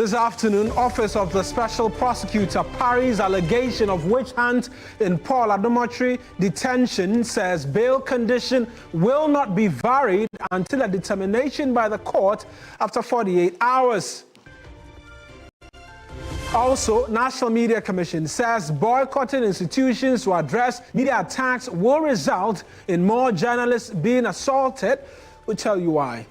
This afternoon, Office of the Special Prosecutor parries allegation of witch hunt in Paul Adom-Otchere detention, says bail condition will not be varied until a determination by the court after 48 hours. Also, National Media Commission says boycotting institutions to address media attacks will result in more journalists being assaulted. We'll tell you why.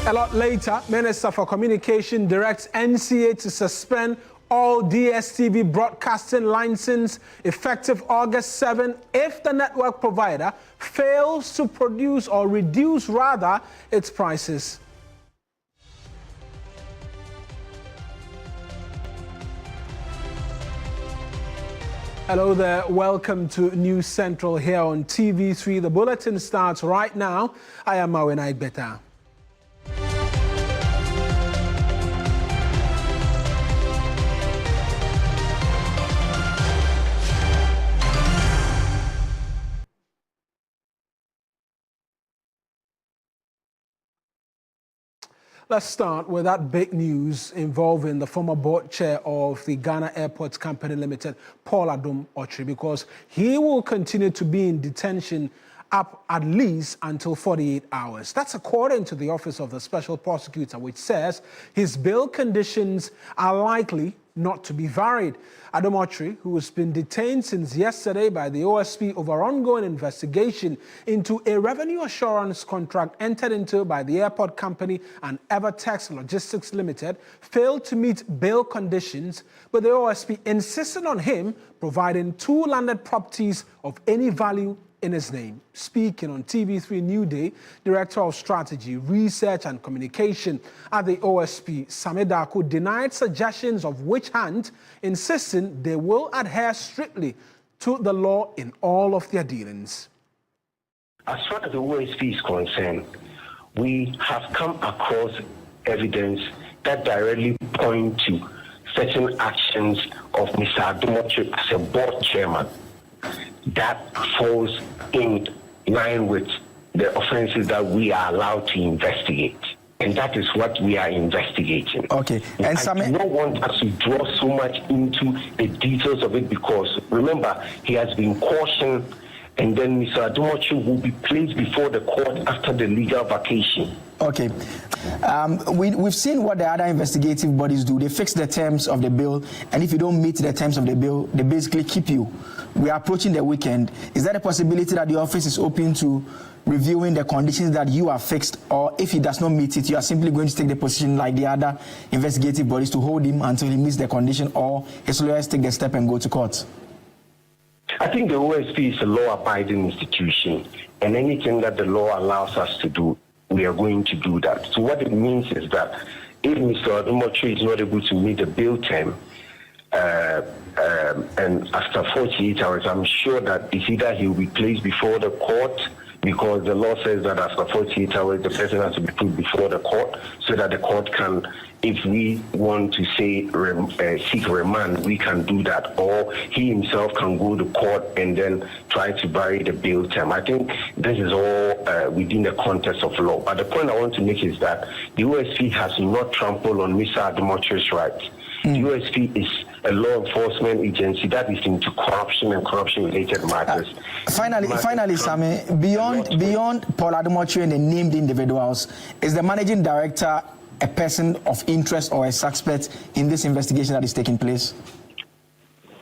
A lot later, Minister for Communication directs NCA to suspend all DSTV broadcasting license effective August 7 if the network provider fails to produce or reduce rather its prices. Hello there, welcome to News Central here on TV3. The bulletin starts right now. I am Mawin Aigbeta. Let's start with that big news involving the former board chair of the Ghana Airports Company Limited, Paul Adom-Otchere, because he will continue to be in detention up at least until 48 hours. That's according to the Office of the Special Prosecutor, which says his bail conditions are likely not to be varied. Adom-Otchere, who has been detained since yesterday by the OSP over ongoing investigation into a revenue assurance contract entered into by the airport company and Evertex Logistics Limited, failed to meet bail conditions, but the OSP insisted on him providing 2 landed properties of any value in his name. Speaking on TV3 New Day, Director of Strategy, Research and Communication at the OSP, Bawku, denied suggestions of witch hunt, insisting they will adhere strictly to the law in all of their dealings. As far as the OSP is concerned, we have come across evidence that directly point to certain actions of Mr. Adom-Otchere as a board chairman that falls in line with the offenses that we are allowed to investigate. And that is what we are investigating. Okay. And I do not want us to draw so much into the details of it because, remember, he has been cautioned, and then Mr. Adom-Otchere will be placed before the court after the legal vacation. Okay. We've seen what the other investigative bodies do. They fix the terms of the bill, and if you don't meet the terms of the bill, they basically keep you. We are approaching the weekend. Is there a possibility that the office is open to reviewing the conditions that you have fixed, or if he does not meet it, you are simply going to take the position like the other investigative bodies to hold him until he meets the condition, or his lawyers take the step and go to court? I think the OSP is a law-abiding institution, and anything that the law allows us to do, we are going to do that. So what it means is that if Mr. Adom-Otchere is not able to meet the bail term, and after 48 hours, I'm sure that it's either he will be placed before the court, because the law says that after 48 hours, the person has to be put before the court so that the court can, if we want to say seek remand, we can do that, or he himself can go to court and then try to vary the bail term. I think this is all within the context of law. But the point I want to make is that the OSP has not trampled on Mr. Adom-Otchere's rights. The OSP is a law enforcement agency that is into corruption and corruption-related matters. Finally, Sammy, beyond Paul Adom-Otchere and the named individuals, is the managing director a person of interest or a suspect in this investigation that is taking place?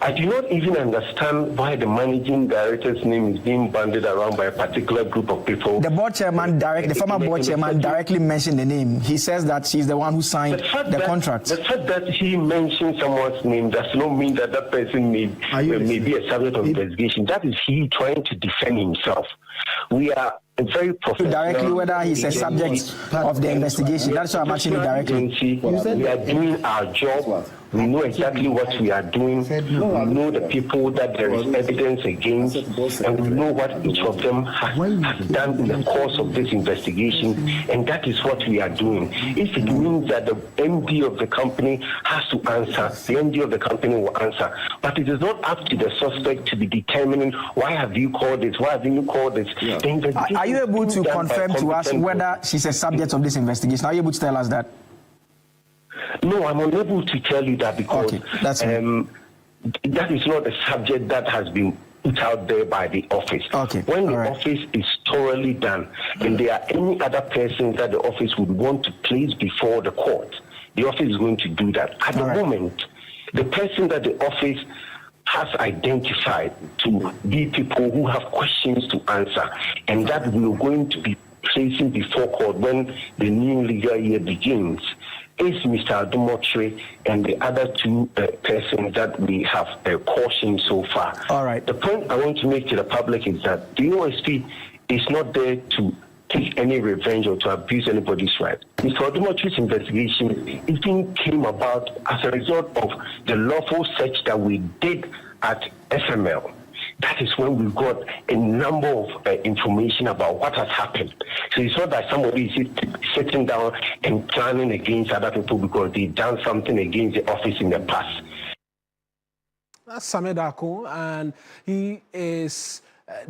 I do not even understand why the managing director's name is being bandied around by a particular group of people. The board chairman, the former board chairman, directly mentioned the name. He says that she's the one who signed the contract. The fact that he mentioned someone's name does not mean that that person may be a subject of investigation. That is he trying to defend himself. We are very professional. Directly whether he's a subject of the investigation. That's why I'm asking you directly. We are doing our job. We know exactly what we are doing. We know the people that there is evidence against, and we know what each of them has done in the course of this investigation, and that is what we are doing. If it means that the MD of the company has to answer, the MD of the company will answer. But it is not up to the suspect to be determining, why have you called this? Why haven't you called this? Are you able to confirm to us whether she's a subject of this investigation? Are you able to tell us that? No, I'm unable to tell you that because that's that is not a subject that has been put out there by the office. When the office is thoroughly done and there are any other persons that the office would want to place before the court, the office is going to do that. At the moment, the person that the office has identified to be people who have questions to answer, and that we are going to be placing before court when the new legal year begins, is Mr. Adom-Otchere and the other two persons that we have cautioned so far. All right. The point I want to make to the public is that the OSP is not there to take any revenge or to abuse anybody's right. Mr. Adom-Otchere's investigation even came about as a result of the lawful search that we did at FML. That is when we got a number of information about what has happened. So it's not that somebody is sitting down and planning against other people because they've done something against the office in the past. That's Nedco, and he is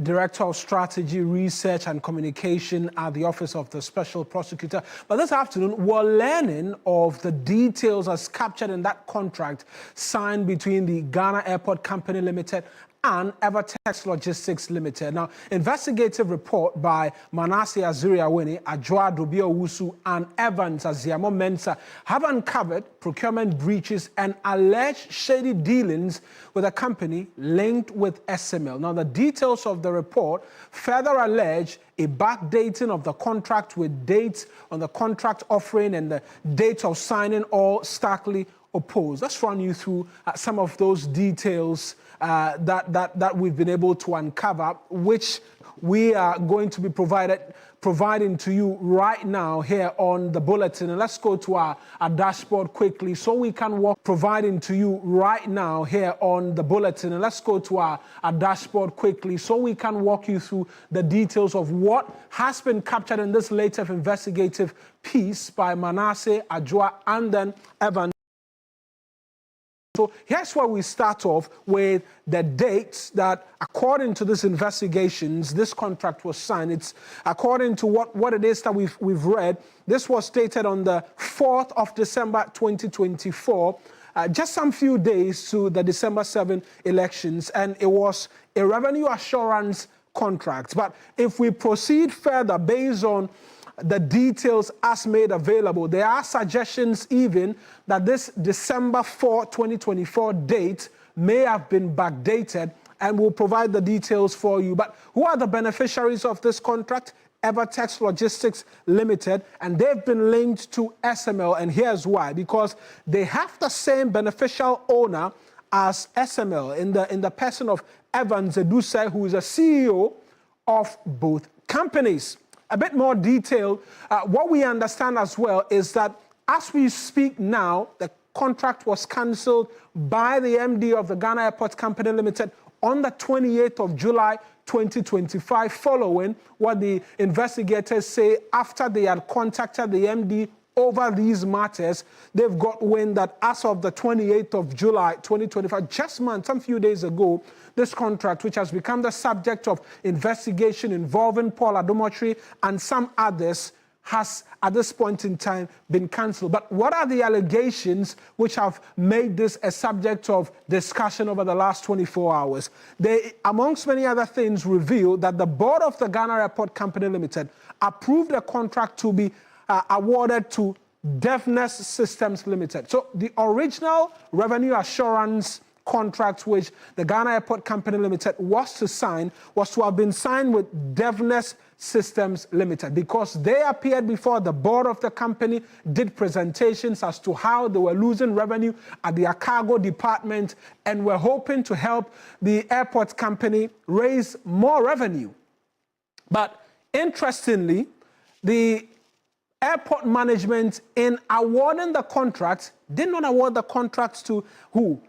Director of Strategy, Research and Communication at the Office of the Special Prosecutor. But this afternoon, we're learning of the details as captured in that contract signed between the Ghana Airport Company Limited and Evertex Logistics Limited. Now, investigative report by Manasseh Aziriawini, Adjoa Dobia-Owusu, and Evans Aziamo Mensah have uncovered procurement breaches and alleged shady dealings with a company linked with SML. Now, the details of the report further allege a backdating of the contract with dates on the contract offering and the date of signing all starkly opposed. Let's run you through some of those details that we've been able to uncover, which we are going to be providing to you right now here on the bulletin. And let's go to our dashboard quickly so we can walk providing to you right now here on the bulletin. And let's go to our dashboard quickly so we can walk you through the details of what has been captured in this latest investigative piece by Manasseh, Adjoa, and then Evan. So here's where we start off with the dates that, according to this investigations, this contract was signed. It's according to what it is that we've read. This was stated on the 4th of December 2024, just some few days to the December 7 elections, and it was a revenue assurance contract. But if we proceed further based on the details as made available, there are suggestions even that this December 4, 2024 date may have been backdated, and we'll provide the details for you. But who are the beneficiaries of this contract? Evertex Logistics Limited, and they've been linked to SML, and here's why. Because they have the same beneficial owner as SML in the person of Evans Eduse, who is a CEO of both companies. A bit more detail, what we understand as well is that as we speak now, the contract was cancelled by the MD of the Ghana Airport Company Limited on the 28th of July 2025, following what the investigators say after they had contacted the MD over these matters. They've got wind that as of the 28th of July 2025, just some few days ago, this contract, which has become the subject of investigation involving Paul Adom-Otchere and some others, has at this point in time been cancelled. But what are the allegations which have made this a subject of discussion over the last 24 hours? They, amongst many other things, reveal that the board of the Ghana Airport Company Limited approved a contract to be awarded to Deafness Systems Limited. So the original revenue assurance contract which the Ghana Airport Company Limited was to sign was to have been signed with Deafness Systems Limited, because they appeared before the board of the company, did presentations as to how they were losing revenue at their cargo department, and were hoping to help the airport company raise more revenue. But interestingly, the airport management, in awarding the contract, did not award the contract to who?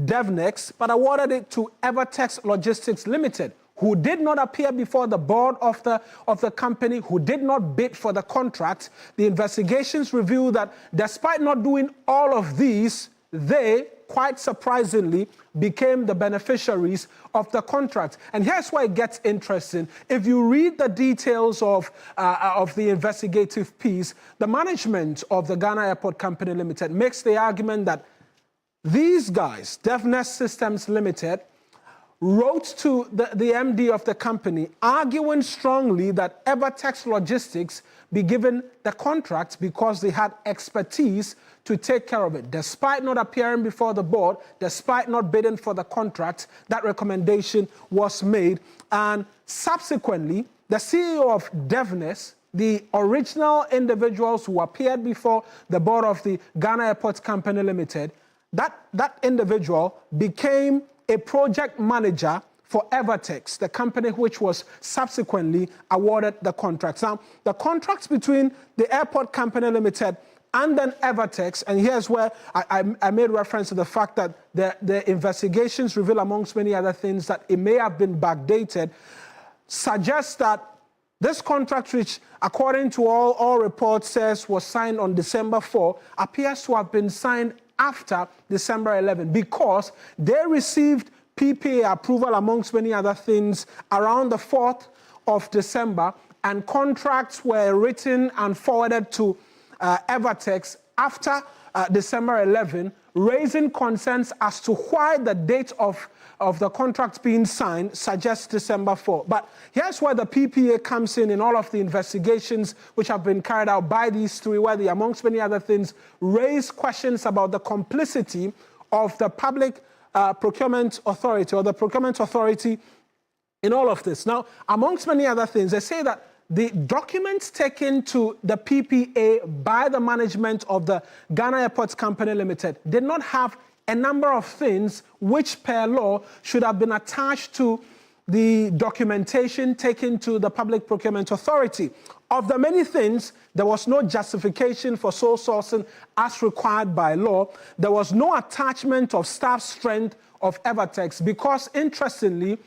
DevNex, but awarded it to Evertex Logistics Limited, who did not appear before the board of the company, who did not bid for the contract. The investigations reveal that despite not doing all of these, they, quite surprisingly, became the beneficiaries of the contract. And here's why it gets interesting. If you read the details of the investigative piece, the management of the Ghana Airport Company Limited makes the argument that these guys, DevNex Systems Limited, wrote to the MD of the company arguing strongly that Evertex Logistics be given the contract because they had expertise to take care of it. Despite not appearing before the board, despite not bidding for the contract, that recommendation was made. And subsequently, the CEO of DevNex, the original individuals who appeared before the board of the Ghana Airports Company Limited, that individual became a project manager for Evertex, the company which was subsequently awarded the contracts. Now, the contracts between the Airport Company Limited and then Evertex, and here's where I made reference to the fact that the investigations reveal, amongst many other things, that it may have been backdated, suggests that this contract, which according to all reports says was signed on December 4, appears to have been signed after December 11, because they received PPA approval, amongst many other things, around the 4th of December, and contracts were written and forwarded to Evertex after December 11, raising concerns as to why the date of the contract being signed suggests December 4. But here's where the PPA comes in all of the investigations which have been carried out by these three, where they, amongst many other things, raise questions about the complicity of the Public Procurement Authority, or the Procurement Authority, in all of this. Now, amongst many other things, they say that the documents taken to the PPA by the management of the Ghana Airports Company Limited did not have a number of things which, per law, should have been attached to the documentation taken to the Public Procurement Authority. Of the many things, there was no justification for sole sourcing as required by law. There was no attachment of staff strength of Evertex, because, interestingly,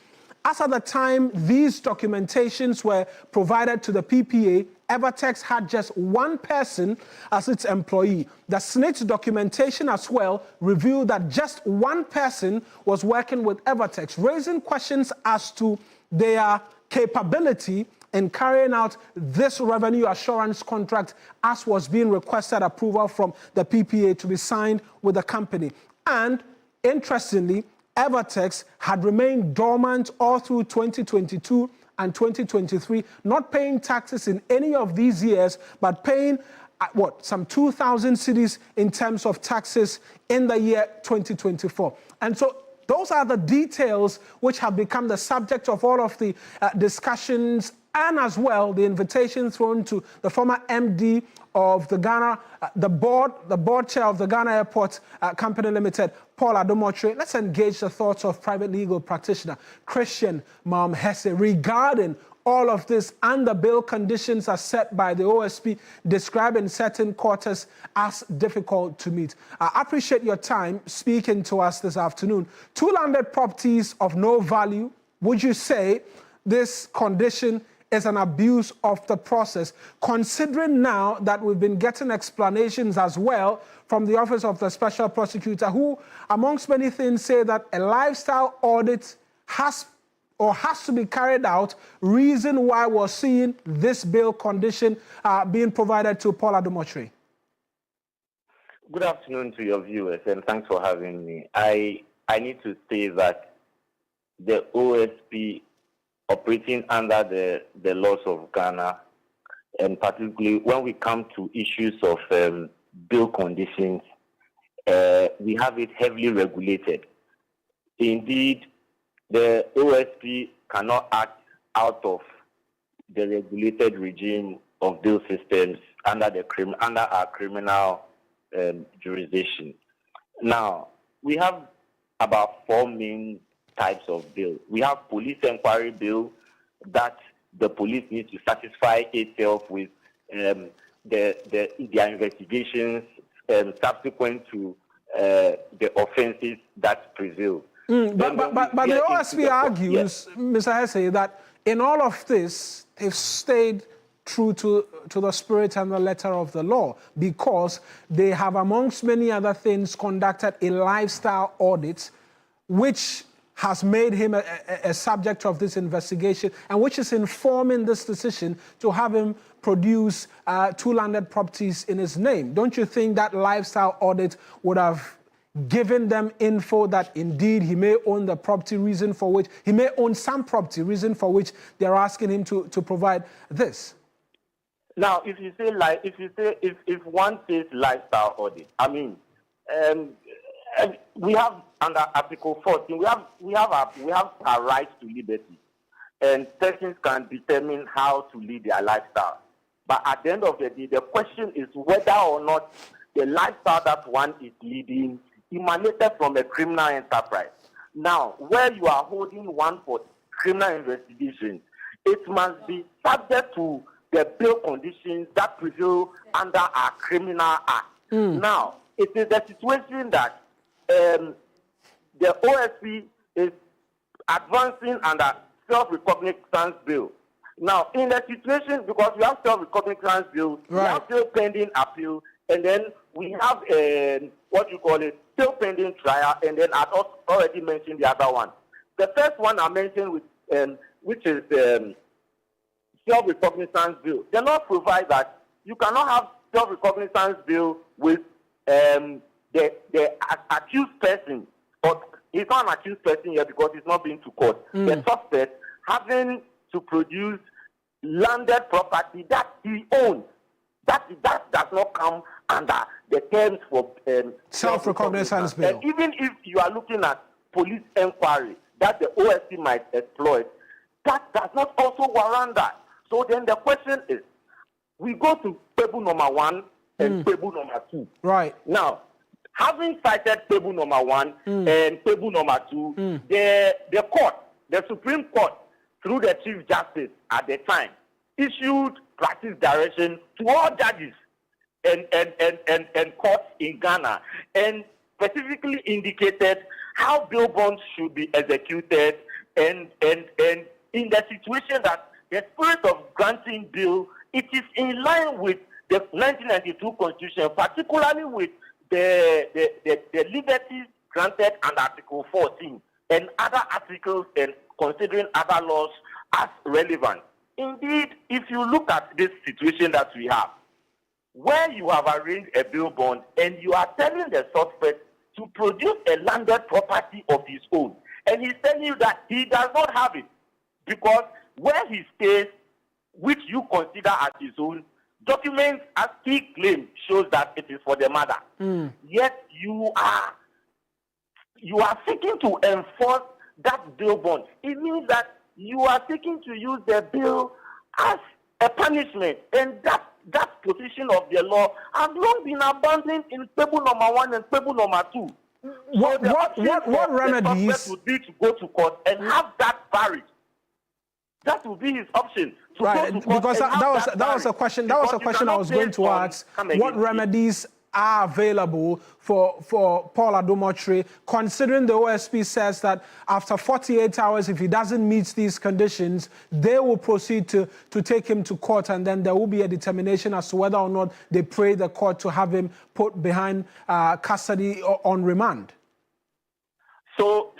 as at the time these documentations were provided to the PPA, Evertex had just one person as its employee. The SNIT documentation as well revealed that just one person was working with Evertex, raising questions as to their capability in carrying out this revenue assurance contract, as was being requested approval from the PPA to be signed with the company. And interestingly, Evertex had remained dormant all through 2022 and 2023, not paying taxes in any of these years, but paying some 2,000 cedis in terms of taxes in the year 2024. And so those are the details which have become the subject of all of the discussions, and as well the invitation thrown to the former MD of the Ghana, the board chair of the Ghana Airport Company Limited, Paul Adom-Otchere. Let's engage the thoughts of private legal practitioner Christian Hesse regarding all of this and the bail conditions as set by the OSP, describing certain quarters as difficult to meet. I appreciate your time speaking to us this afternoon. 2 landed properties of no value. Would you say this condition is an abuse of the process, considering now that we've been getting explanations as well from the Office of the Special Prosecutor, who, amongst many things, say that a lifestyle audit has to be carried out, reason why we're seeing this bail condition being provided to Paul Adom-Otchere? Good afternoon to your viewers, and thanks for having me. I need to say that the OSP, operating under the laws of Ghana, and particularly when we come to issues of bail conditions, we have it heavily regulated. Indeed, the OSP cannot act out of the regulated regime of bail systems under our criminal jurisdiction. Now, we have about 4 main types of bail. We have police inquiry bail, that the police needs to satisfy itself with their investigations subsequent to the offences that prevail. But the OSP argues, Mr. Hesse, that in all of this, they've stayed true to the spirit and the letter of the law, because they have, amongst many other things, conducted a lifestyle audit, which has made him a subject of this investigation, and which is informing this decision to have him produce 2 landed properties in his name. Don't you think that lifestyle audit would have given them info that indeed he may own the property, reason for which he may own some property, reason for which they're asking him to provide this? Now, if one says lifestyle audit, I mean, we have under Article 14, we have a right to liberty, and persons can determine how to lead their lifestyle. But at the end of the day, the question is whether or not the lifestyle that one is leading emanated from a criminal enterprise. Now, where you are holding one for criminal investigation, it must be subject to the bail conditions that prevail under our criminal act. Now, it is the situation that the OSP is advancing under self-recognizance bill. Now, in the situation, because we have self-recognizance bill, we have still pending appeal, and then we have still pending trial, and then I've already mentioned the other one. The first one I mentioned, which is self-recognizance bill, they not provide that you cannot have self-recognizance bill with the accused person, or he's not an accused person here because he's not been to court. The suspect having to produce landed property that he owns. That does not come under the terms for self-recognizance bill. And even if you are looking at police inquiry that the OSC might exploit, that does not also warrant that. So then the question is, we go to table number 1 and table number 2. Right. Now, having cited table number 1 and table number 2, the court, the Supreme Court, through the Chief Justice at the time, issued practice direction to all judges and courts in Ghana, and specifically indicated how bail bonds should be executed, and in the situation that the spirit of granting bail, it is in line with the 1992 Constitution, particularly with the liberties granted under Article 14 and other articles, and considering other laws as relevant. Indeed, if you look at this situation that we have, where you have arranged a bail bond and you are telling the suspect to produce a landed property of his own, and he's telling you that he does not have it because where he stays, which you consider as his own, documents as he claims shows that it is for the mother. Yet you are seeking to enforce that bail bond. It means that you are seeking to use the bill as a punishment, and that position of the law has long been abandoned in table number 1 and table number 2. What remedies would be to go to court and have that buried? That would be his option. Right, because that was a question. That was a question I was going to ask. What remedies are available for Paul Adom-Otchere, considering the OSP says that after 48 hours, if he doesn't meet these conditions, they will proceed to take him to court, and then there will be a determination as to whether or not they pray the court to have him put behind custody or on remand. So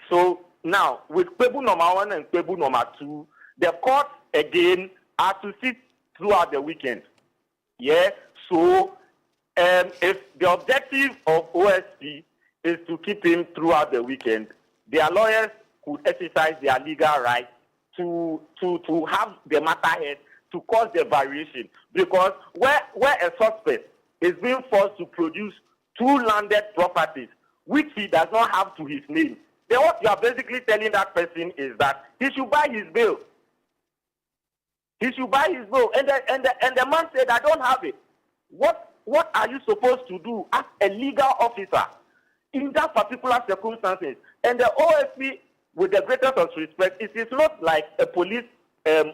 now, with table number 1 and table number 2, the court again are to sit throughout the weekend. Yeah, so if the objective of OSP is to keep him throughout the weekend, their lawyers could exercise their legal right to have the matter heard, to cause the variation. Because where a suspect is being forced to produce 2 landed properties, which he does not have to his name, then what you are basically telling that person is that he should buy his bail. He should buy his bail. And the man said, I don't have it. What are you supposed to do as a legal officer in that particular circumstances? And the OSP, with the greatest of respect, it is not like a police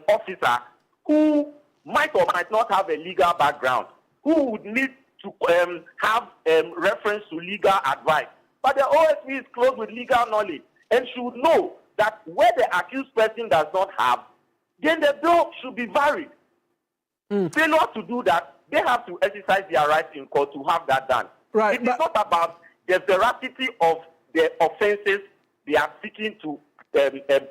officer who might or might not have a legal background, who would need to have reference to legal advice. But the OSP is closed with legal knowledge and should know that where the accused person does not have, then the bill should be varied. Failure to do that, they have to exercise their rights in court to have that done. Right, It is not about the veracity of the offences they are seeking to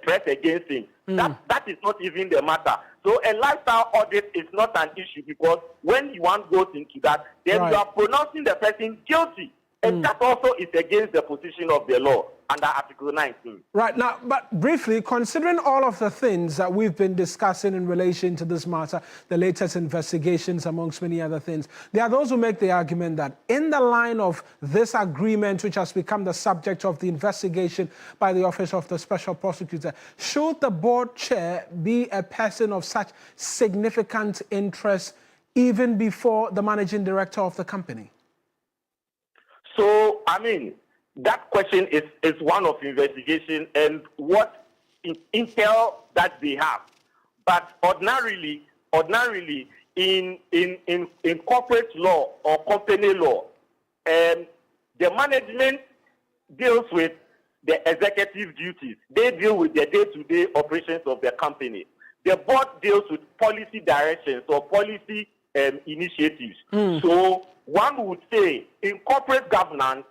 press against him. That is not even the matter. So a lifestyle audit is not an issue, because when one goes into that, then you are pronouncing the person guilty. And that also is against the position of the law under Article 19. Right. Now, but briefly, considering all of the things that we've been discussing in relation to this matter, the latest investigations, amongst many other things, there are those who make the argument that in the line of this agreement, which has become the subject of the investigation by the Office of the Special Prosecutor, should the board chair be a person of such significant interest even before the managing director of the company? So, I mean, that question is one of investigation and what intel that they have. But ordinarily, in corporate law or company law, the management deals with the executive duties. They deal with the day-to-day operations of the company. The board deals with policy directions or policy initiatives. So one would say in corporate governance,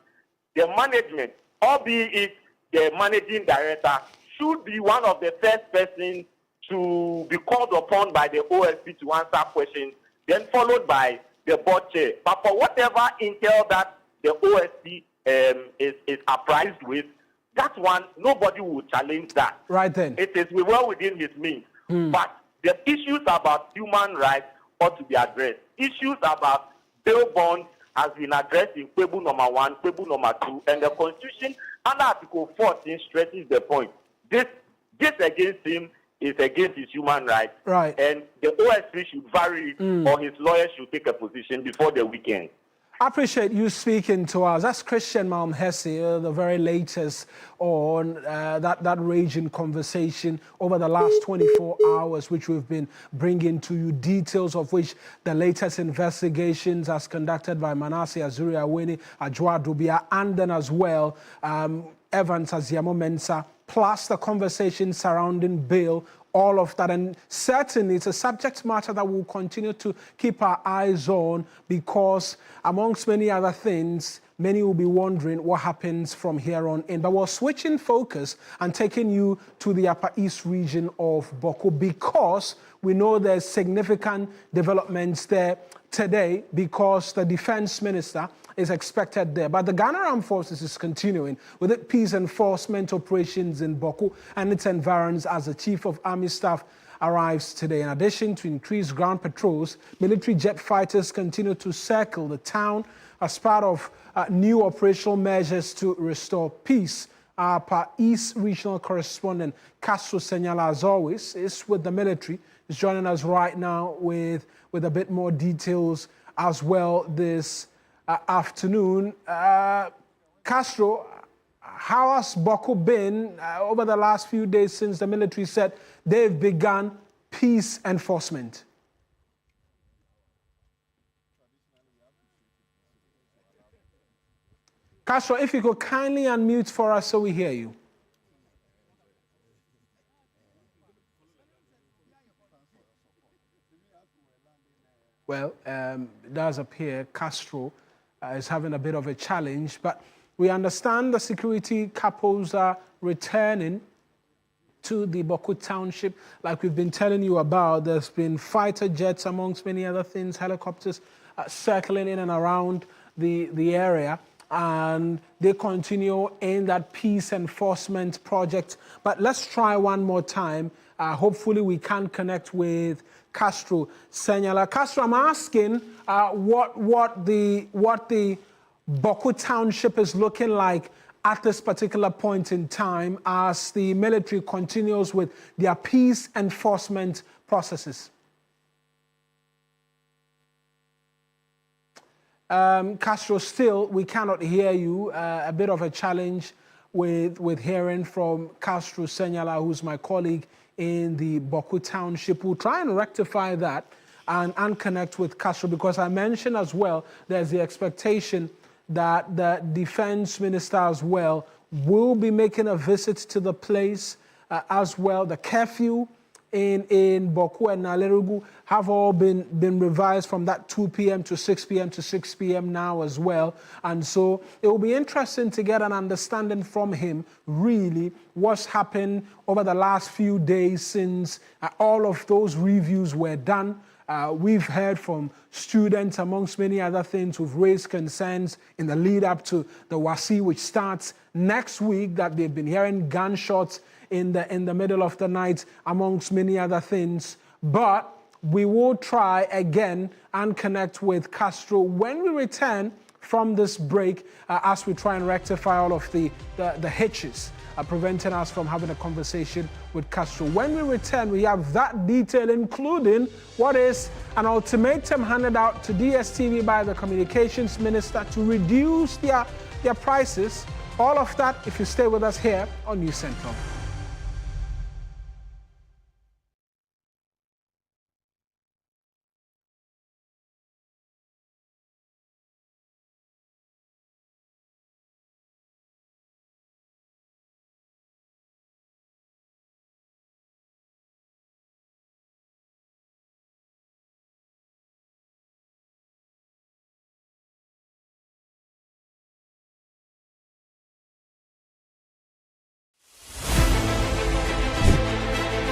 the management, albeit the managing director, should be one of the first persons to be called upon by the OSP to answer questions, then followed by the board chair. But for whatever intel that the OSP is apprised with, that one, nobody will challenge that. Right then. It is well within his means. But the issues about human rights ought to be addressed. Issues about bail bonds has been addressed in Kwebu number 1, Kwebu number 2, and the Constitution under Article 14 stresses the point. This against him is against his human rights. Right. And the OSP should vary it, or his lawyers should take a position before the weekend. I appreciate you speaking to us. That's Christian Malmhesi, the very latest on that raging conversation over the last 24 hours, which we've been bringing to you, details of which the latest investigations as conducted by Manasseh Azuri-Awini, Ajwa Dubia, and then as well Evans Aziamo Mensah, plus the conversation surrounding bail, all of that. And certainly it's a subject matter that we'll continue to keep our eyes on, because amongst many other things, many will be wondering what happens from here on in. But we're switching focus and taking you to the Upper East region of Bawku, because we know there's significant developments there today, because the defense minister is expected there. But the Ghana Armed Forces is continuing with its peace enforcement operations in Bawku and its environs as the Chief of Army Staff arrives today. In addition to increased ground patrols, military jet fighters continue to circle the town as part of new operational measures to restore peace. Our Upper East regional correspondent, Castro Senyala, as always, is with the military. He's joining us right now with a bit more details as well this afternoon. Castro, how has Bawku been over the last few days since the military said they've begun peace enforcement? Castro, if you could kindly unmute for us so we hear you. Well, it does appear Castro is having a bit of a challenge, but we understand the security couples are returning to the Bawku township. Like we've been telling you about, there's been fighter jets, amongst many other things, helicopters circling in and around the area, and they continue in that peace enforcement project. But let's try one more time. Hopefully we can connect with Castro Senyala. Castro, I'm asking what the Bawku township is looking like at this particular point in time as the military continues with their peace enforcement processes. Castro, still, we cannot hear you. A bit of a challenge with hearing from Castro Senyala, who's my colleague in the Bawku township. We'll try and rectify that and connect with Castro, because I mentioned as well, there's the expectation that the defense minister as well will be making a visit to the place as well. The curfew in Bawku and Nalerugu have all been revised from that 2 p.m. to 6 p.m. to 6 p.m. now as well. And so it will be interesting to get an understanding from him, really, what's happened over the last few days since all of those reviews were done. We've heard from students, amongst many other things, who've raised concerns in the lead up to the WASI, which starts next week, that they've been hearing gunshots in the middle of the night, amongst many other things. But we will try again and connect with Castro when we return from this break, as we try and rectify all of the hitches preventing us from having a conversation with Castro. When we return, we have that detail, including what is an ultimatum handed out to DSTV by the communications minister to reduce their prices. All of that, if you stay with us here on News Central.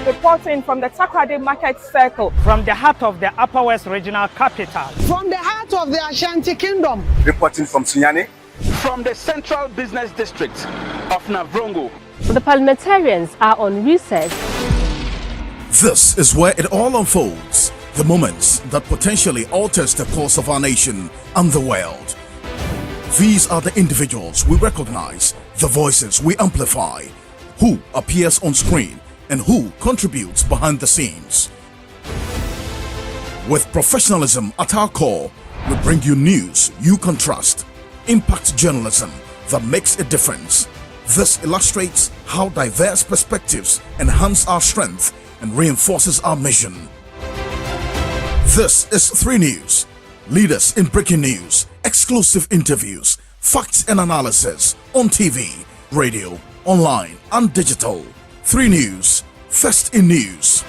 Reporting from the Takoradi Market Circle. From the heart of the Upper West Regional Capital. From the heart of the Ashanti Kingdom. Reporting from Sunyani. From the Central Business District of Navrongo. The parliamentarians are on recess. This is where it all unfolds. The moments that potentially alters the course of our nation and the world. These are the individuals we recognize, the voices we amplify, who appears on screen and who contributes behind the scenes. With professionalism at our core, we bring you news you can trust, impact journalism that makes a difference. This illustrates how diverse perspectives enhance our strength and reinforces our mission. This is 3 News, leaders in breaking news, exclusive interviews, facts and analysis on TV, radio, online and digital. 3 News, first in news.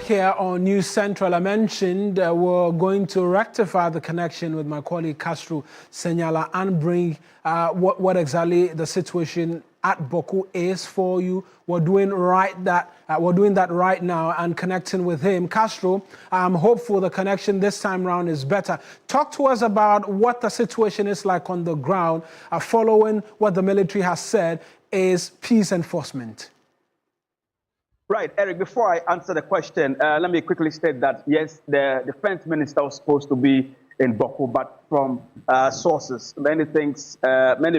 here on News Central. I mentioned we're going to rectify the connection with my colleague Castro Senyala and bring what exactly the situation at Bawku is for you. We're doing that right now and connecting with him. Castro, I'm hopeful the connection this time round is better. Talk to us about what the situation is like on the ground following what the military has said is peace enforcement. Right, Eric, before I answer the question, let me quickly state that, yes, the defense minister was supposed to be in Bawku, but from sources, many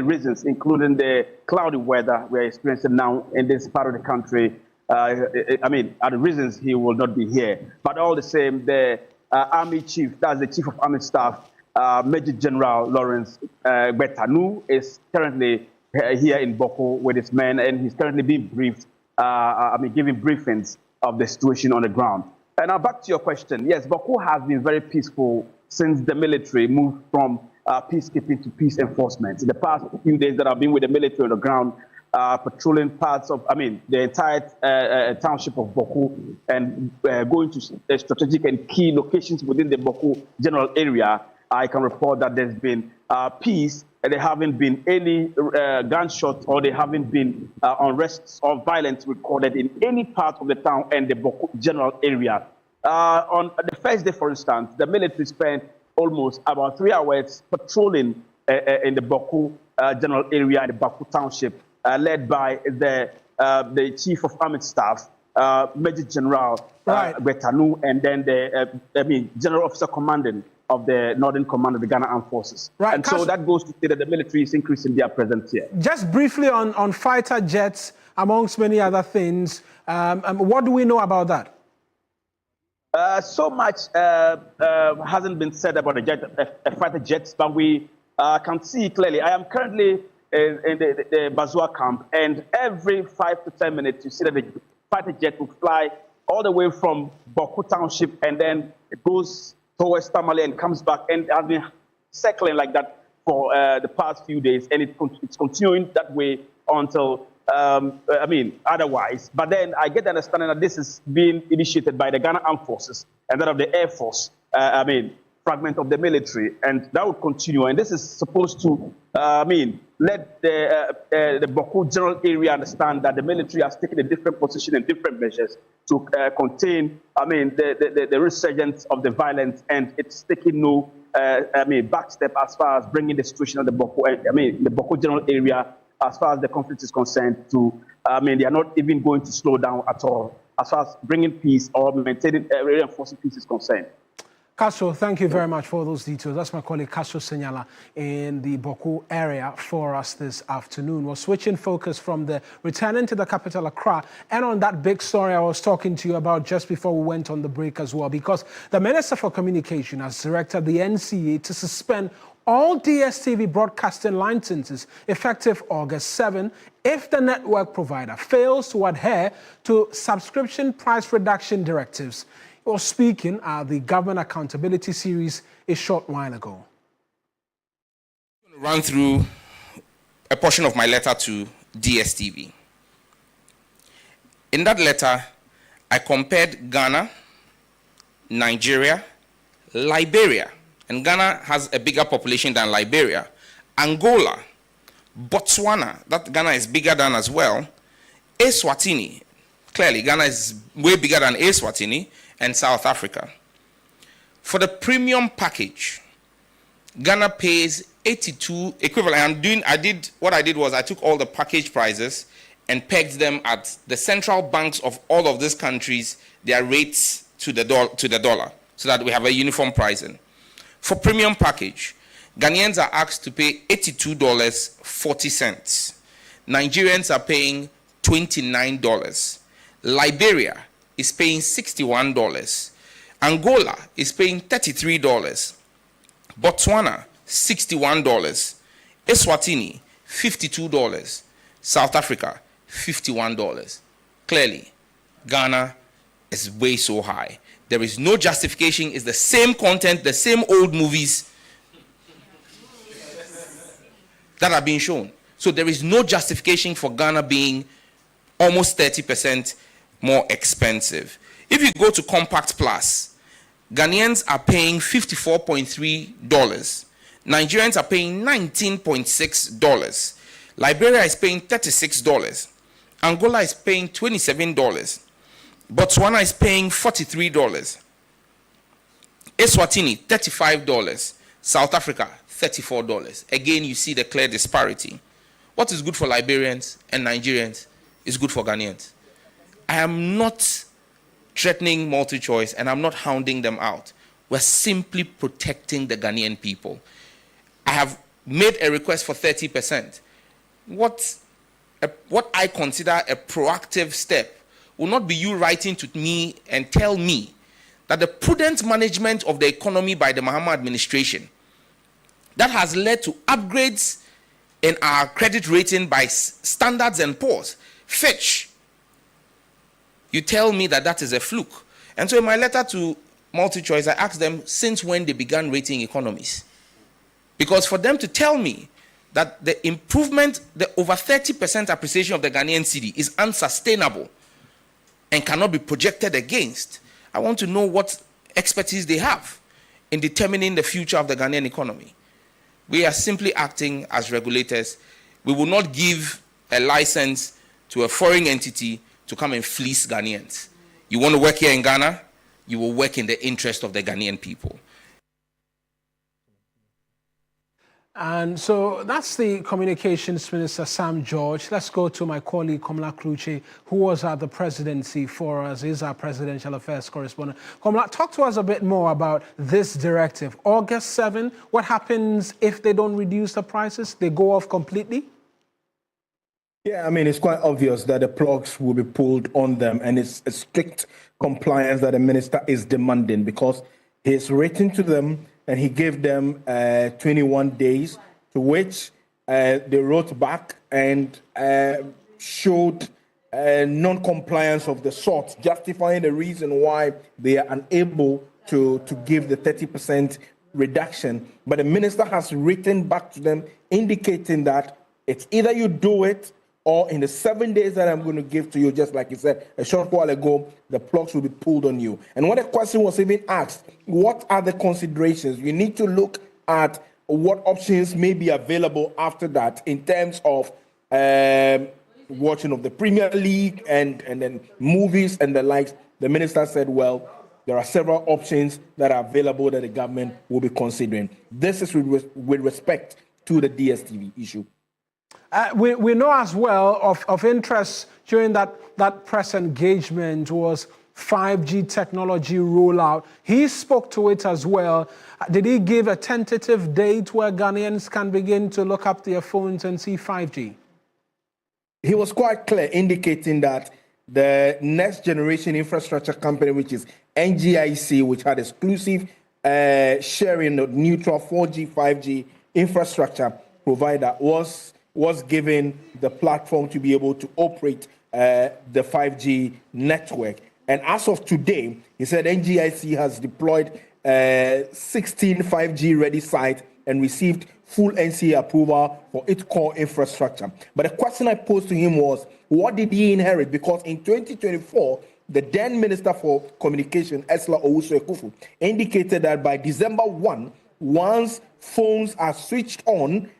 reasons, including the cloudy weather we're experiencing now in this part of the country, are the reasons he will not be here. But all the same, the Army Chief, that's the Chief of Army Staff, Major General Lawrence Betanu, is currently here in Bawku with his men, and he's currently being briefed, giving briefings of the situation on the ground. And now back to your question. Yes, Bawku has been very peaceful since the military moved from peacekeeping to peace enforcement. In the past few days that I've been with the military on the ground, patrolling parts of, the entire township of Bawku and going to strategic and key locations within the Bawku general area, I can report that there's been peace, and there haven't been any gunshots, or there haven't been unrest or violence recorded in any part of the town and the Bawku general area. On the first day, for instance, the military spent almost about 3 hours patrolling in the Bawku general area, the Bawku township, led by the Chief of Army Staff, Major General Betanu, and then the General Officer Commanding of the Northern Command of the Ghana Armed Forces. Right. And so that goes to say that the military is increasing their presence here. Just briefly on fighter jets, amongst many other things, what do we know about that? So much hasn't been said about the fighter jets, but we can see clearly. I am currently in the Bazua camp, and every 5 to 10 minutes, you see that the fighter jet will fly all the way from Bawku Township, and then it goes towards Tamale and comes back, and has been circling like that for the past few days, and it's continuing that way until, otherwise. But then I get the understanding that this is being initiated by the Ghana Armed Forces and that of the Air Force, fragment of the military, and that will continue. And this is supposed to, let the Bawku general area understand that the military has taken a different position and different measures to contain, the resurgence of the violence, and it's taking no, back step as far as bringing the situation of the Bawku, the Bawku general area, as far as the conflict is concerned, to, they are not even going to slow down at all, as far as bringing peace or maintaining, reinforcing peace is concerned. Castro, thank you very much for those details. That's my colleague Castro Senyala in the Bawku area for us this afternoon. We're switching focus from the returning to the capital, Accra, and on that big story I was talking to you about just before we went on the break as well, because the Minister for Communication has directed the NCA to suspend all DSTV broadcasting licenses effective August 7 if the network provider fails to adhere to subscription price reduction directives. He was speaking at the Government Accountability Series a short while ago. I'm going to run through a portion of my letter to DSTV. In that letter, I compared Ghana, Nigeria, Liberia, and Ghana has a bigger population than Liberia, Angola, Botswana, that Ghana is bigger than as well, Eswatini, clearly Ghana is way bigger than Eswatini, and South Africa. For the premium package, Ghana pays 82 equivalent. What I did was I took all the package prices and pegged them at the central banks of all of these countries, their rates to the dollar, so that we have a uniform pricing. For premium package, Ghanaians are asked to pay $82.40. Nigerians are paying $29. Liberia is paying $61. Angola is paying $33. Botswana, $61. Eswatini, $52. South Africa, $51. Clearly, Ghana is way so high. There is no justification. It's the same content, the same old movies that are being shown. So there is no justification for Ghana being almost 30% more expensive. If you go to Compact Plus, Ghanaians are paying $54.3. Nigerians are paying $19.6. Liberia is paying $36. Angola is paying $27. Botswana is paying $43. Eswatini, $35. South Africa, $34. Again, you see the clear disparity. What is good for Liberians and Nigerians is good for Ghanaians. I am not threatening multi-choice, and I'm not hounding them out. We're simply protecting the Ghanaian people. I have made a request for 30%. What I consider a proactive step will not be you writing to me and tell me that the prudent management of the economy by the Mahama administration that has led to upgrades in our credit rating by Standards and Poor's, Fitch, you tell me that that is a fluke. And so in my letter to MultiChoice, I asked them since when they began rating economies. Because for them to tell me that the improvement, the over 30% appreciation of the Ghanaian cedi is unsustainable and cannot be projected against, I want to know what expertise they have in determining the future of the Ghanaian economy. We are simply acting as regulators. We will not give a license to a foreign entity to come and fleece Ghanaians. You want to work here in Ghana, you will work in the interest of the Ghanaian people. And so that's the Communications Minister, Sam George. Let's go to my colleague, Komla Kluche, who was at the presidency for us, is our presidential affairs correspondent. Komla, talk to us a bit more about this directive. August 7, what happens if they don't reduce the prices? They go off completely? Yeah, I mean, it's quite obvious that the plugs will be pulled on them, and it's a strict compliance that the minister is demanding because he's written to them and he gave them 21 days, to which they wrote back and showed non-compliance of the sort, justifying the reason why they are unable to give the 30% reduction. But the minister has written back to them indicating that it's either you do it or in the 7 days that I'm going to give to you, just like you said a short while ago, the plugs will be pulled on you. And when the question was even asked, what are the considerations? You need to look at what options may be available after that in terms of watching of the Premier League and then movies and the likes. The minister said, well, there are several options that are available that the government will be considering. This is with respect to the DSTV issue. We know as well of interest during that press engagement was 5G technology rollout. He spoke to it as well. Did he give a tentative date where Ghanaians can begin to look up their phones and see 5G? He was quite clear, indicating that the next generation infrastructure company, which is NGIC, which had exclusive sharing of neutral 4G, 5G infrastructure provider, was given the platform to be able to operate the 5G network. And as of today, he said NGIC has deployed 16 5G ready sites and received full NCA approval for its core infrastructure. But the question I posed to him was, what did he inherit? Because in 2024, the then Minister for Communication, Esla Owusu-Ekufu, indicated that by December 1, once phones are switched on,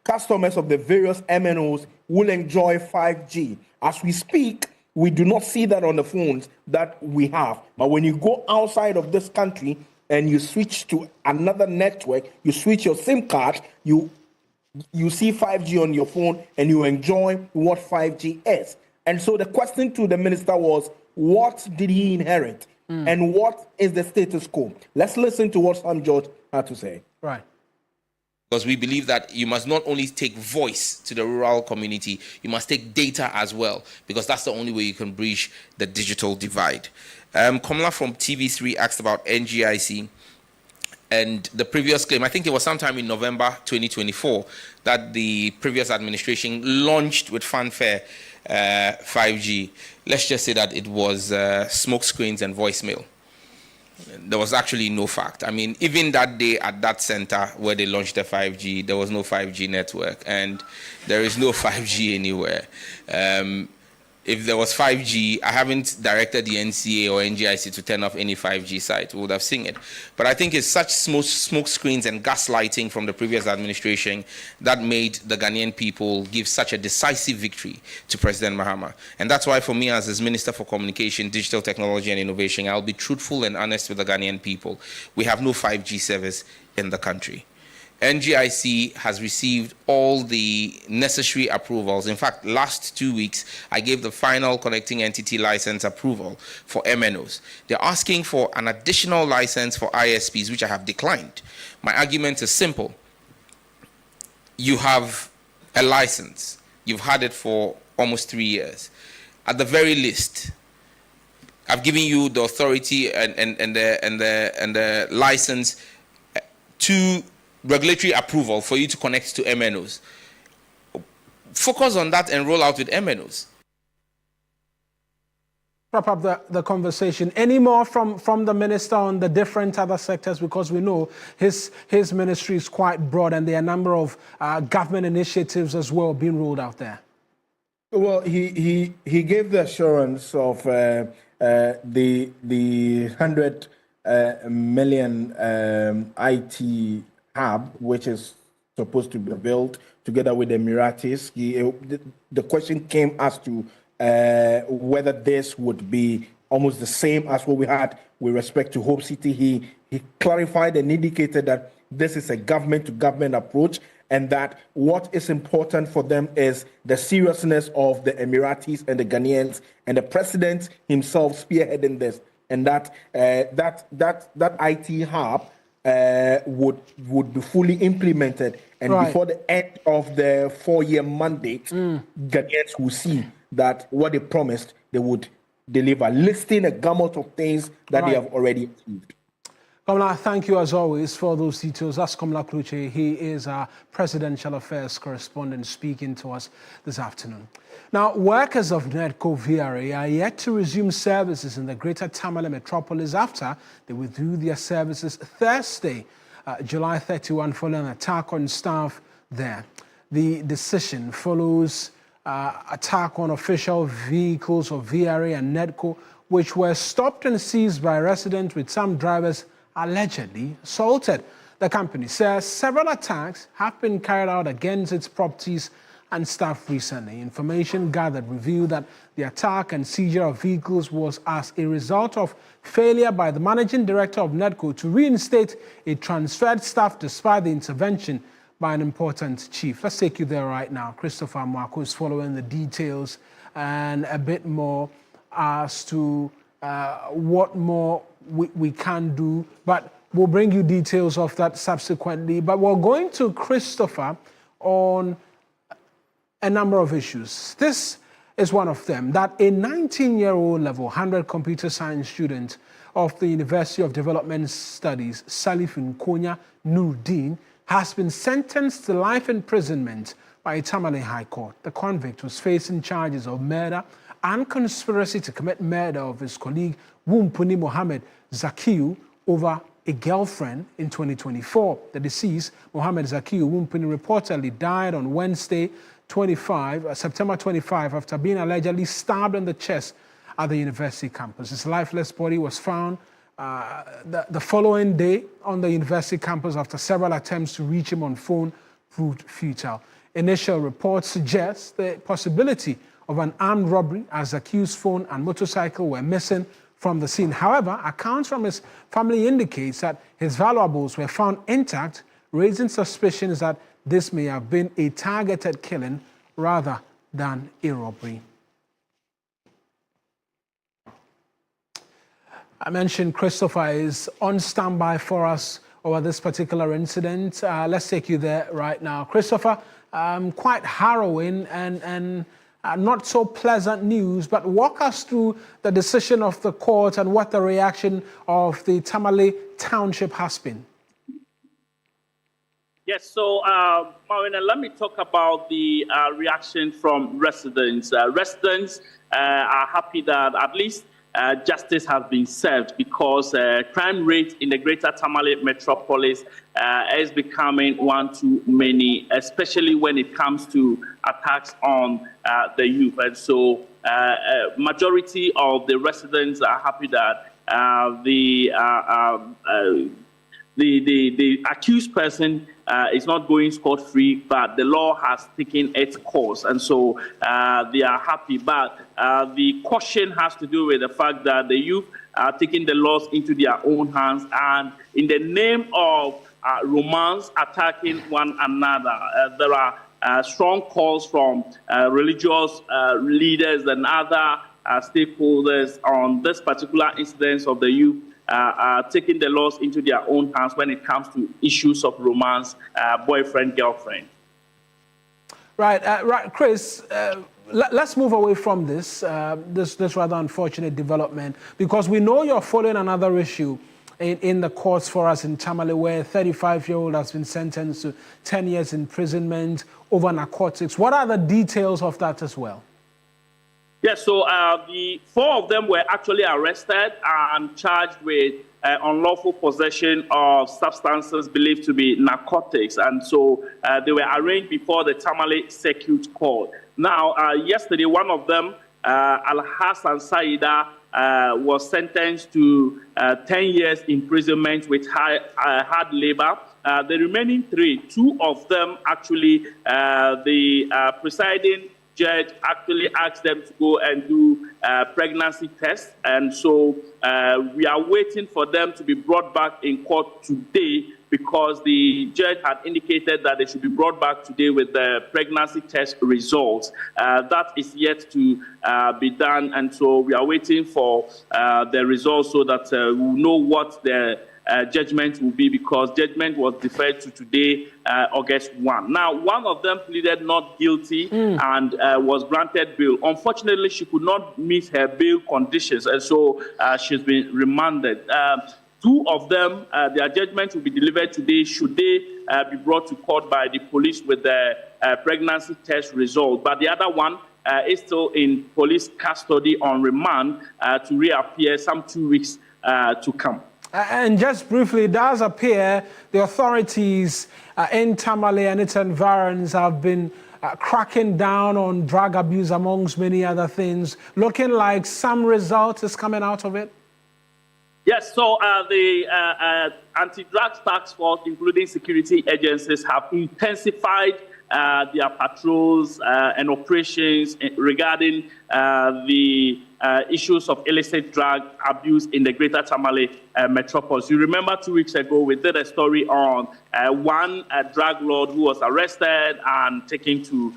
customers of the various MNOs will enjoy 5G. As we speak, we do not see that on the phones that we have. But when you go outside of this country and you switch to another network, you switch your SIM card, you see 5G on your phone and you enjoy what 5G is. And so the question to the minister was, what did he inherit? And what is the status quo? Let's listen to what Sam George had to say. Right. Because we believe that you must not only take voice to the rural community, you must take data as well, because that's the only way you can bridge the digital divide. Komla from TV3 asked about NGIC and the previous claim. I think it was sometime in November 2024 that the previous administration launched with fanfare 5G. Let's just say that it was smoke screens and voicemail. There was actually no fact. I mean, even that day at that center where they launched the 5G, there was no 5G network, and there is no 5G anywhere. if there was 5G, I haven't directed the NCA or NGIC to turn off any 5G site. We would have seen it. But I think it's such smoke screens and gaslighting from the previous administration that made the Ghanaian people give such a decisive victory to President Mahama. And that's why for me as his Minister for Communication, Digital Technology and Innovation, I'll be truthful and honest with the Ghanaian people. We have no 5G service in the country. NGIC has received all the necessary approvals. In fact, last 2 weeks, I gave the final connecting entity license approval for MNOs. They're asking for an additional license for ISPs, which I have declined. My argument is simple. You have a license. You've had it for almost 3 years. At the very least, I've given you the authority and the license to regulatory approval for you to connect to MNOs. Focus on that and roll out with MNOs. Wrap up the conversation. Any more from the minister on the different other sectors? Because we know his ministry is quite broad and there are a number of government initiatives as well being rolled out there. Well, he gave the assurance of the 100 million IT hub, which is supposed to be built together with the Emiratis. The question came as to whether this would be almost the same as what we had with respect to Hope City. He clarified and indicated that this is a government-to-government approach and that what is important for them is the seriousness of the Emiratis and the Ghanaians and the president himself spearheading this, and that IT hub would be fully implemented, and before the end of the 4-year mandate, Ghanaians will see that what they promised they would deliver, listing a gamut of things that they have already achieved. Kamala, thank you as always for those details. That's Kamala Kluche. He is our presidential affairs correspondent speaking to us this afternoon. Now, workers of Nedco VRA are yet to resume services in the Greater Tamale metropolis after they withdrew their services Thursday, July 31, following an attack on staff there. The decision follows attack on official vehicles of VRA and Nedco, which were stopped and seized by residents, with some drivers allegedly assaulted. The company says several attacks have been carried out against its properties and staff recently. Information gathered revealed that the attack and seizure of vehicles was as a result of failure by the managing director of Nedco to reinstate a transferred staff despite the intervention by an important chief. Let's take you there right now. Christopher Bawku is following the details and a bit more as to what more we can do, but we'll bring you details of that subsequently. But we're going to Christopher on a number of issues. This is one of them, that a 19-year-old level 100 computer science student of the University of Development Studies, Salif Nkonya Nuruddin, has been sentenced to life imprisonment by a Tamale High Court. The convict was facing charges of murder and conspiracy to commit murder of his colleague Wumpuni Mohammed Zakiu over a girlfriend in 2024. The deceased, Mohammed Zakiu Wumpuni, reportedly died on Wednesday, September 25, after being allegedly stabbed in the chest at the university campus. His lifeless body was found the following day on the university campus after several attempts to reach him on phone proved futile. Initial reports suggest the possibility of an armed robbery, as Zakiu's phone and motorcycle were missing from the scene. However, accounts from his family indicates that his valuables were found intact, raising suspicions that this may have been a targeted killing rather than a robbery. I mentioned Christopher is on standby for us over this particular incident. Let's take you there right now. Christopher, quite harrowing and not so pleasant news, but walk us through the decision of the court and what the reaction of the Tamale Township has been. Yes, so Marina, let me talk about the reaction from residents. Residents are happy that at least justice has been served, because crime rate in the greater Tamale metropolis is becoming one too many, especially when it comes to attacks on the youth. And so majority of the residents are happy that the accused person is not going scot-free, but the law has taken its course, and so they are happy. But the caution has to do with the fact that the youth are taking the laws into their own hands, and in the name of romance, attacking one another. There are strong calls from religious leaders and other stakeholders on this particular incidence of the youth taking the laws into their own hands when it comes to issues of romance, boyfriend, girlfriend. Right, Chris. Let's move away from this rather unfortunate development, because we know you're following another issue in the courts for us in Tamale, where a 35-year-old has been sentenced to 10 years imprisonment over narcotics. What are the details of that as well? Yes, so the 4 of them were actually arrested and charged with unlawful possession of substances believed to be narcotics. And so they were arraigned before the Tamale Circuit Court. Now, yesterday, one of them, Al-Hassan Saida, was sentenced to 10 years imprisonment with hard labor. The remaining 3, 2 of them actually, the presiding judge actually asked them to go and do pregnancy tests, and so we are waiting for them to be brought back in court today, because the judge had indicated that they should be brought back today with the pregnancy test results. That is yet to be done, and so we are waiting for the results so that we'll know what the judgment will be, because judgment was deferred to today, August 1. Now, one of them pleaded not guilty and was granted bail. Unfortunately, she could not meet her bail conditions, and so she's been remanded. 2 of them, their judgment will be delivered today, should they be brought to court by the police with the pregnancy test result. But the other one is still in police custody on remand to reappear some 2 weeks to come. And just briefly, it does appear the authorities in Tamale and its environs have been cracking down on drug abuse, amongst many other things. Looking like some result is coming out of it? Yes, so the anti-drugs task force, including security agencies, have intensified their patrols and operations regarding the issues of illicit drug abuse in the greater Tamale metropolis. You remember 2 weeks ago, we did a story on one drug lord who was arrested and taken to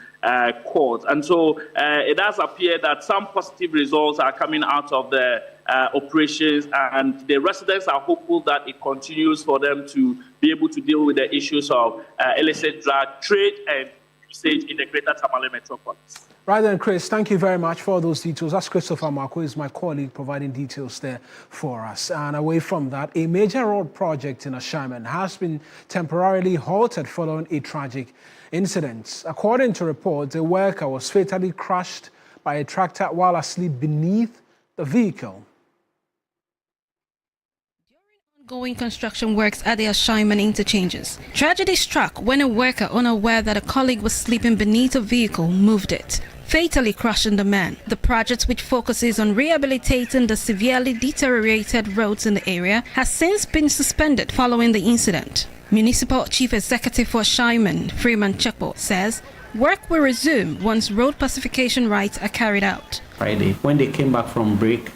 court. And so it does appear that some positive results are coming out of the operations, and the residents are hopeful that it continues for them to be able to deal with the issues of illicit drug trade and usage in the greater Tamale metropolis. Right then, Chris, thank you very much for those details. That's Christopher Marco, is my colleague, providing details there for us. And away from that, a major road project in Ashaiman has been temporarily halted following a tragic incident. According to reports, a worker was fatally crushed by a tractor while asleep beneath the vehicle. Ongoing construction works at the Ashaiman interchanges. Tragedy struck when a worker, unaware that a colleague was sleeping beneath a vehicle, moved it, fatally crushing the man. The project, which focuses on rehabilitating the severely deteriorated roads in the area, has since been suspended following the incident. Municipal Chief Executive for Ashaiman, Freeman Chekpo, says work will resume once road pacification rights are carried out. Friday, when they came back from break,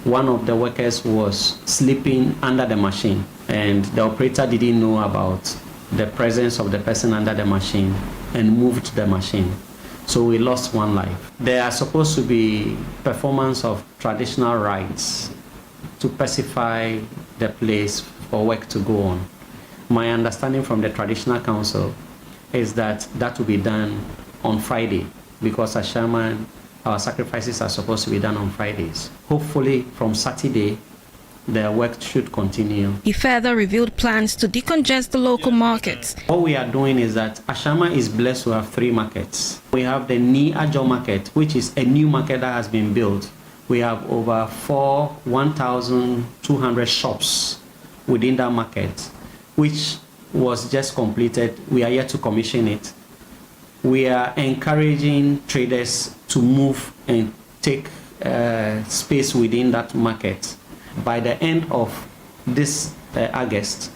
one of the workers was sleeping under the machine, and the operator didn't know about the presence of the person under the machine and moved the machine. So we lost one life. There are supposed to be performance of traditional rites to pacify the place for work to go on. My understanding from the traditional council is that that will be done on Friday, because Ashaiman, our sacrifices are supposed to be done on Fridays. Hopefully from Saturday, the work should continue. He further revealed plans to decongest the local markets. What we are doing is that Ashaiman is blessed to have 3 markets. We have the Adom-Otchere market, which is a new market that has been built We have over 1,200 shops within that market, which was just completed. We are yet to commission it. We are encouraging traders to move and take space within that market. By the end of this August,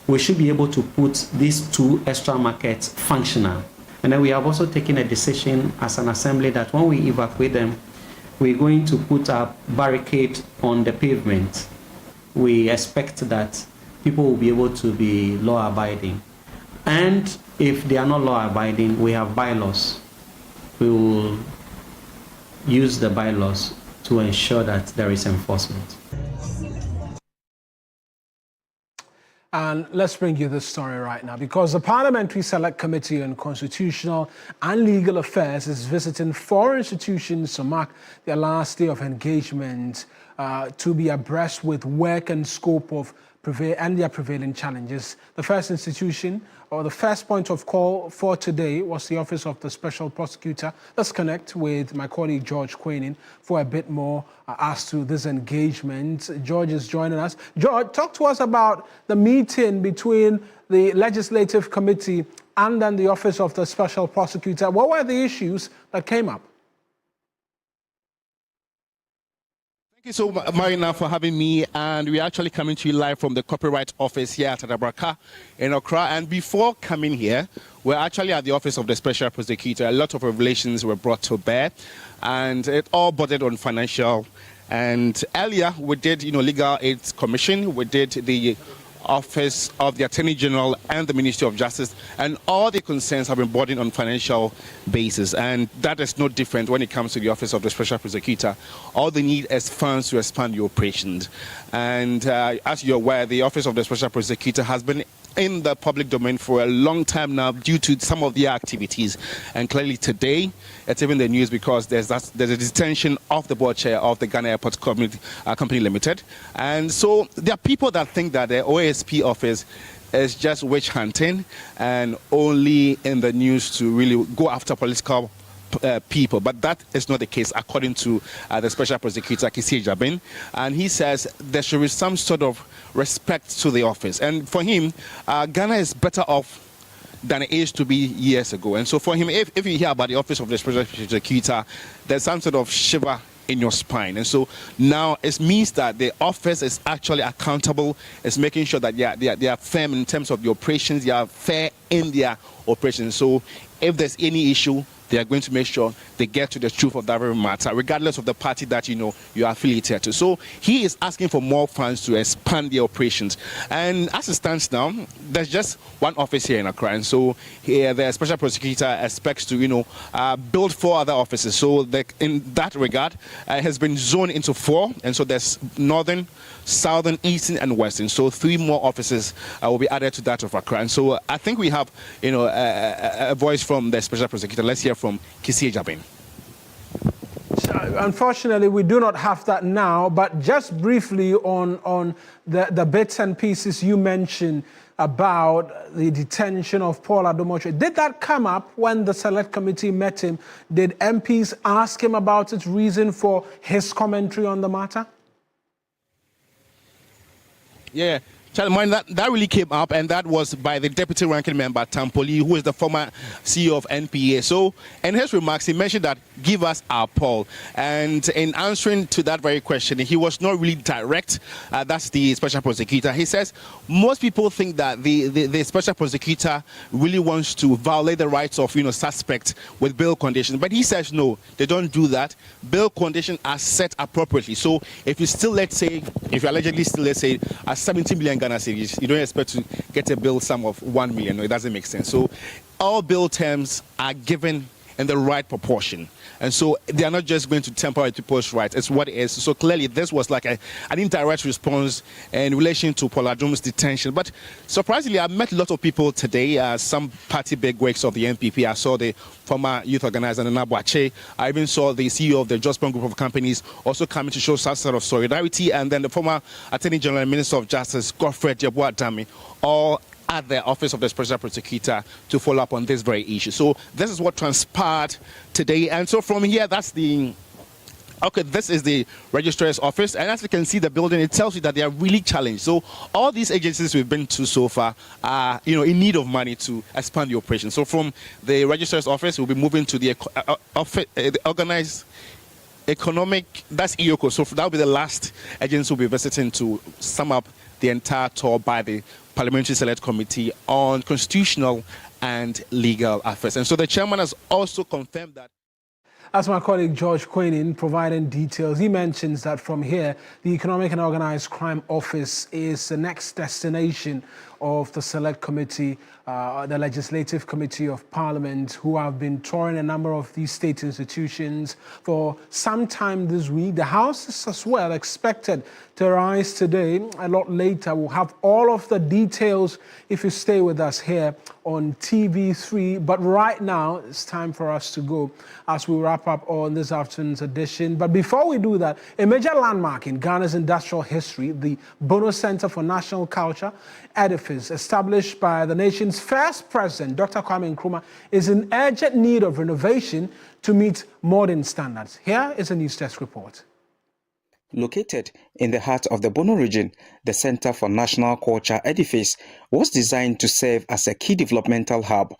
we should be able to put these 2 extra markets functional. And then we have also taken a decision as an assembly that when we evacuate them, we're going to put a barricade on the pavement. We expect that people will be able to be law-abiding. And if they are not law-abiding, we have bylaws. We will use the bylaws to ensure that there is enforcement. And let's bring you this story right now, because the Parliamentary Select Committee on Constitutional and Legal Affairs is visiting 4 institutions to mark their last day of engagement to be abreast with work and scope of their prevailing challenges. The first institution, or the first point of call for today, was the Office of the Special Prosecutor. Let's connect with my colleague George Quainin for a bit more as to this engagement. George is joining us. George, talk to us about the meeting between the Legislative Committee and then the Office of the Special Prosecutor. What were the issues that came up? Thank you so much, Marina, for having me. And we're actually coming to you live from the Copyright Office here at Adom-Otchere in Accra. And before coming here, we're actually at the Office of the Special Prosecutor. A lot of revelations were brought to bear, and it all bordered on financial. And earlier, we did, Legal Aid Commission. We did the Office of the Attorney General and the Ministry of Justice, and all the concerns have been bordered on financial basis, and that is no different when it comes to the Office of the Special Prosecutor. All they need is funds to expand the operations, and as you're aware, the Office of the Special Prosecutor has been in the public domain for a long time now due to some of their activities, and clearly today it's even the news because there's a detention of the board chair of the Ghana Airports Company Limited. And so there are people that think that the OASP office is just witch hunting and only in the news to really go after political people, but that is not the case according to the Special Prosecutor Kisi Jabin, and he says there should be some sort of respect to the office, and for him Ghana is better off than it used to be years ago. And so for him, if you hear about the Office of the Special Prosecutor, there's some sort of shiver in your spine. And so now it means that the office is actually accountable, is making sure that they are firm in terms of the operations, they are fair in their operations. So if there's any issue, they are going to make sure they get to the truth of that very matter, regardless of the party that you are affiliated to. So he is asking for more funds to expand the operations. And as it stands now, there's just one office here in Accra. And so here the Special Prosecutor expects to, build 4 other offices. So in that regard, it has been zoned into 4. And so there's Northern, Southern, Eastern, and Western. So 3 more offices will be added to that of Accra. And so I think we have, a voice from the Special Prosecutor. Let's hear from Kisi Jabin. Unfortunately, we do not have that now, but just briefly on the bits and pieces you mentioned about the detention of Paul Adom-Otchere. Did that come up when the Select Committee met him? Did MPs ask him about its reason for his commentary on the matter? Yeah. That really came up, and that was by the Deputy Ranking Member, Tampoli, who is the former CEO of NPA. So in his remarks, he mentioned that, give us our poll. And in answering to that very question, he was not really direct. That's the Special Prosecutor. He says most people think that the Special Prosecutor really wants to violate the rights of suspects with bail conditions. But he says no, they don't do that. Bail conditions are set appropriately. So if you allegedly still, let's say, a 70 million Ghana cedis, you don't expect to get a bill sum of 1 million. No, it doesn't make sense. So all bill terms are given in the right proportion. And so they are not just going to temper with people's rights. It's what it is. So clearly this was like an indirect response in relation to Paul Adom's detention. But surprisingly, I met a lot of people today, some party bigwigs of the NPP. I saw the former youth organizer, Adom-Otchere. I even saw the CEO of the Jospon Group of Companies also coming to show some sort of solidarity. And then the former Attorney General and Minister of Justice, Godfred Yeboah-Dame, all at the Office of the Special Prosecutor to follow up on this very issue. So this is what transpired today. And so from here, that's the Okay, this is the registrar's office, and as you can see, the building, it tells you that they are really challenged. So all these agencies we've been to so far are, in need of money to expand the operation. So from the registrar's office, we'll be moving to the organized economic, that's EOCO. So that will be the last agency we'll be visiting to sum up the entire tour by the Parliamentary Select Committee on Constitutional and Legal Affairs. And so the chairman has also confirmed that. As my colleague George Quainin providing details, he mentions that from here, the Economic and Organized Crime Office is the next destination of the Select Committee, the Legislative Committee of Parliament, who have been touring a number of these state institutions for some time this week. The House is as well expected to rise today. A lot later, we'll have all of the details if you stay with us here on TV3. But right now, it's time for us to go as we wrap up on this afternoon's edition. But before we do that, a major landmark in Ghana's industrial history, the Bono Center for National Culture edifice, established by the nation's first president, Dr. Kwame Nkrumah, is in urgent need of renovation to meet modern standards. Here is a News Desk report. Located in the heart of the Bono region, the Center for National Culture edifice was designed to serve as a key developmental hub,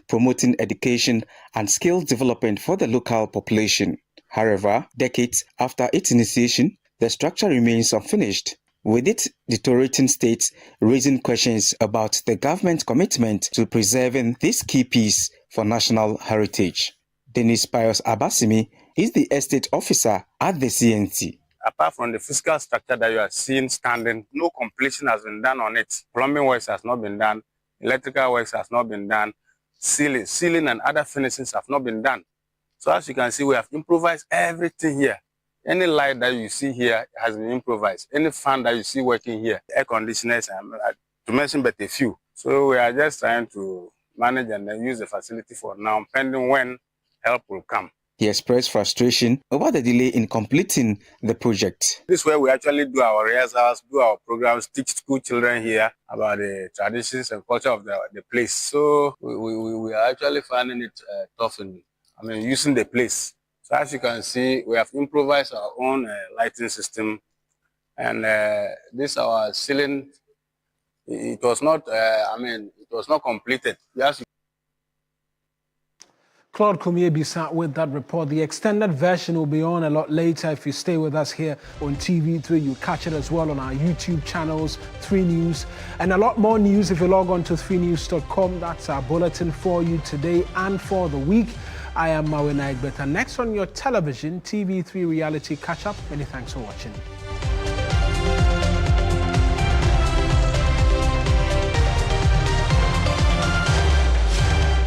promoting education and skills development for the local population. However, decades after its initiation, the structure remains unfinished, with its deteriorating state raising questions about the government's commitment to preserving this key piece for national heritage. Dennis Pius Abasimi is the estate officer at the CNC. Apart from the physical structure that you are seeing standing, no completion has been done on it. Plumbing works has not been done. Electrical works has not been done. Ceiling and other finishings have not been done. So as you can see, we have improvised everything here. Any light that you see here has been improvised. Any fan that you see working here, air conditioners, to mention but a few. So we are just trying to manage and then use the facility for now, pending when help will come. He expressed frustration over the delay in completing the project. This is where we actually do our rehearsals, do our programs, teach school children here about the traditions and culture of the place. So we are actually finding it tough in using the place. So as you can see, we have improvised our own lighting system, and this our ceiling. It was not. It was not completed. Yes. Claude Kumiebi sat with that report. The extended version will be on a lot later. If you stay with us here on TV3, you catch it as well on our YouTube channels, 3 News, and a lot more news if you log on to 3news.com. That's our bulletin for you today and for the week. I am Mawina Egbeta. Next on your television, TV3 Reality Catch-Up. Many thanks for watching.